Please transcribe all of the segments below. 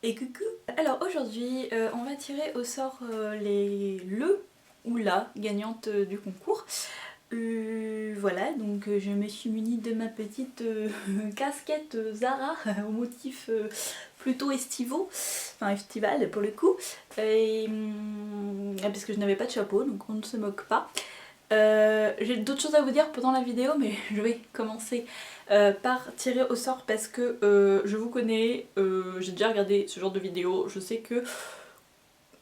Et coucou. Alors aujourd'hui on va tirer au sort le ou la gagnante du concours. Voilà, donc je me suis munie de ma petite casquette Zara au motif plutôt estivaux, enfin estival pour le coup, et, parce que je n'avais pas de chapeau donc on ne se moque pas. J'ai d'autres choses à vous dire pendant la vidéo mais je vais commencer par tirer au sort parce que je vous connais, j'ai déjà regardé ce genre de vidéo, je sais que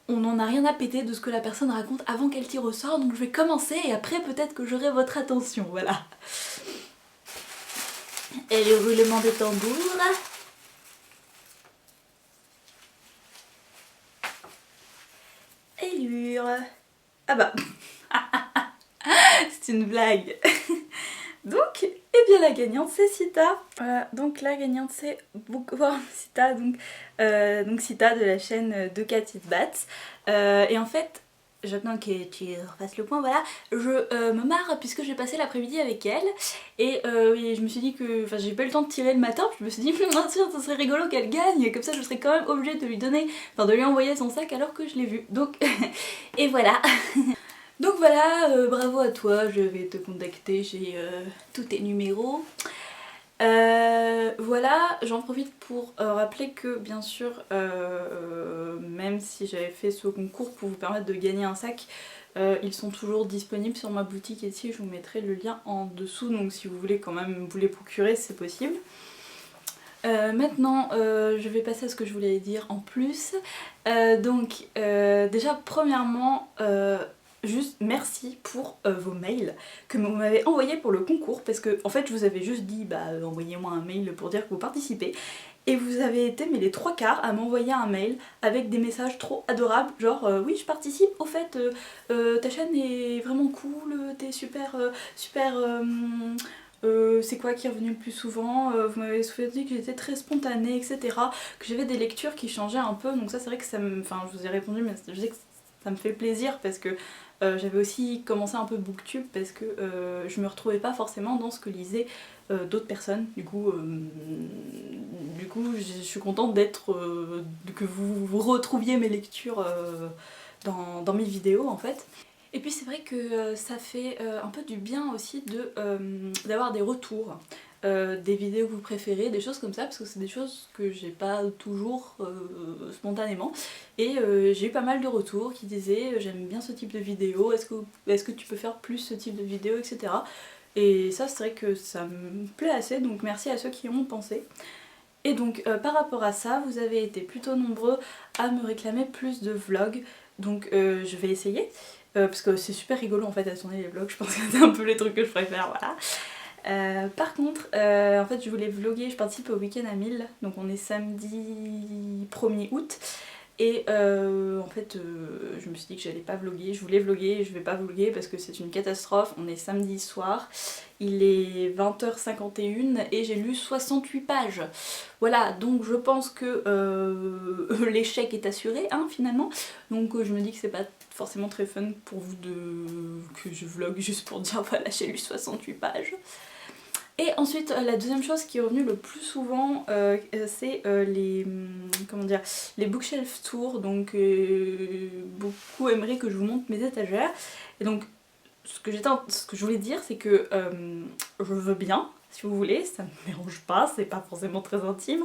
on n'en a rien à péter de ce que la personne raconte avant qu'elle tire au sort, donc je vais commencer et après peut-être que j'aurai votre attention, voilà. Et le roulement des tambours. Allure. Ah bah, c'est une blague. Donc, eh bien la gagnante c'est Sita. Donc la gagnante c'est Bookworm Sita, donc Sita de la chaîne de Cat It Bats. Et en fait, j'attends que tu refasses le point, voilà, je me marre puisque j'ai passé l'après-midi avec elle et je me suis dit que, enfin j'ai pas eu le temps de tirer le matin, je me suis dit bien sûr ça serait rigolo qu'elle gagne, comme ça je serais quand même obligée de lui donner, enfin de lui envoyer son sac alors que je l'ai vu, donc et voilà. Donc voilà, bravo à toi, je vais te contacter, j'ai tous tes numéros. Voilà, j'en profite pour rappeler que bien sûr, même si j'avais fait ce concours pour vous permettre de gagner un sac, ils sont toujours disponibles sur ma boutique Etsy, je vous mettrai le lien en dessous, donc si vous voulez quand même vous les procurer, c'est possible. Maintenant, je vais passer à ce que je voulais dire en plus. Déjà, premièrement, juste merci pour vos mails que vous m'avez envoyés pour le concours, parce que en fait je vous avais juste dit bah envoyez-moi un mail pour dire que vous participez, et vous avez été mais les trois quarts à m'envoyer un mail avec des messages trop adorables, genre oui je participe, au fait ta chaîne est vraiment cool, t'es super c'est quoi qui est revenu le plus souvent, vous m'avez dit que j'étais très spontanée, etc. Que j'avais des lectures qui changeaient un peu, donc ça c'est vrai que ça me... Enfin je vous ai répondu mais je sais que ça me fait plaisir parce que j'avais aussi commencé un peu Booktube parce que je me retrouvais pas forcément dans ce que lisaient d'autres personnes. Du coup, je suis contente d'être que vous retrouviez mes lectures dans mes vidéos en fait. Et puis c'est vrai que ça fait un peu du bien aussi d'avoir des retours, des vidéos que vous préférez, des choses comme ça, parce que c'est des choses que j'ai pas toujours spontanément. Et j'ai eu pas mal de retours qui disaient j'aime bien ce type de vidéo, est-ce que tu peux faire plus ce type de vidéo, etc. Et ça c'est vrai que ça me plaît assez, donc merci à ceux qui ont pensé. Et donc par rapport à ça, vous avez été plutôt nombreux à me réclamer plus de vlogs, donc je vais essayer. Parce que c'est super rigolo en fait à tourner les vlogs, je pense que c'est un peu les trucs que je préfère, voilà. Par contre, en fait je voulais vlogger, je participe au week-end à 1000, donc on est samedi 1er août. Et en fait je me suis dit que j'allais pas vlogger, je voulais vlogger, je vais pas vlogger parce que c'est une catastrophe. On est samedi soir, il est 20h51 et j'ai lu 68 pages. Voilà, donc je pense que l'échec est assuré hein, finalement. Donc je me dis que c'est pas forcément très fun pour vous que je vlog juste pour dire voilà j'ai lu 68 pages. Et ensuite la deuxième chose qui est revenue le plus souvent c'est les bookshelf tours, donc beaucoup aimeraient que je vous montre mes étagères. Et donc ce que je voulais dire c'est que je veux bien si vous voulez, ça me dérange pas, c'est pas forcément très intime.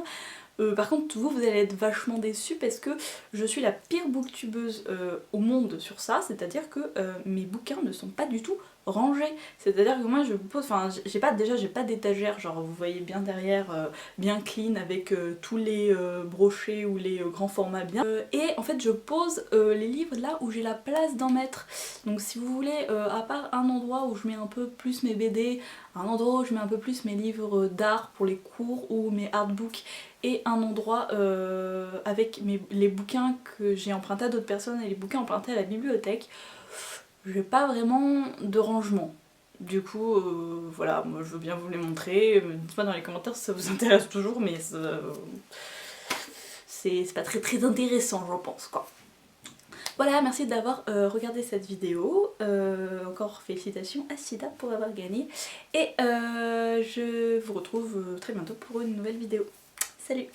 Par contre vous allez être vachement déçus parce que je suis la pire booktubeuse au monde sur ça, c'est-à-dire que mes bouquins ne sont pas du tout rangés. C'est-à-dire que moi je pose, enfin j'ai pas d'étagère, genre vous voyez bien derrière, bien clean avec tous les brochets ou les grands formats bien. Et en fait je pose les livres là où j'ai la place d'en mettre. Donc si vous voulez, à part un endroit où je mets un peu plus mes BD, un endroit où je mets un peu plus mes livres d'art pour les cours ou mes artbooks, et un endroit avec les bouquins que j'ai empruntés à d'autres personnes et les bouquins empruntés à la bibliothèque, j'ai pas vraiment de rangement. Du coup, voilà, moi je veux bien vous les montrer. Dites-moi dans les commentaires si ça vous intéresse toujours, mais c'est pas très intéressant, je pense, quoi. Voilà, merci d'avoir regardé cette vidéo. Encore félicitations à Sida pour avoir gagné. Et je vous retrouve très bientôt pour une nouvelle vidéo. Salut!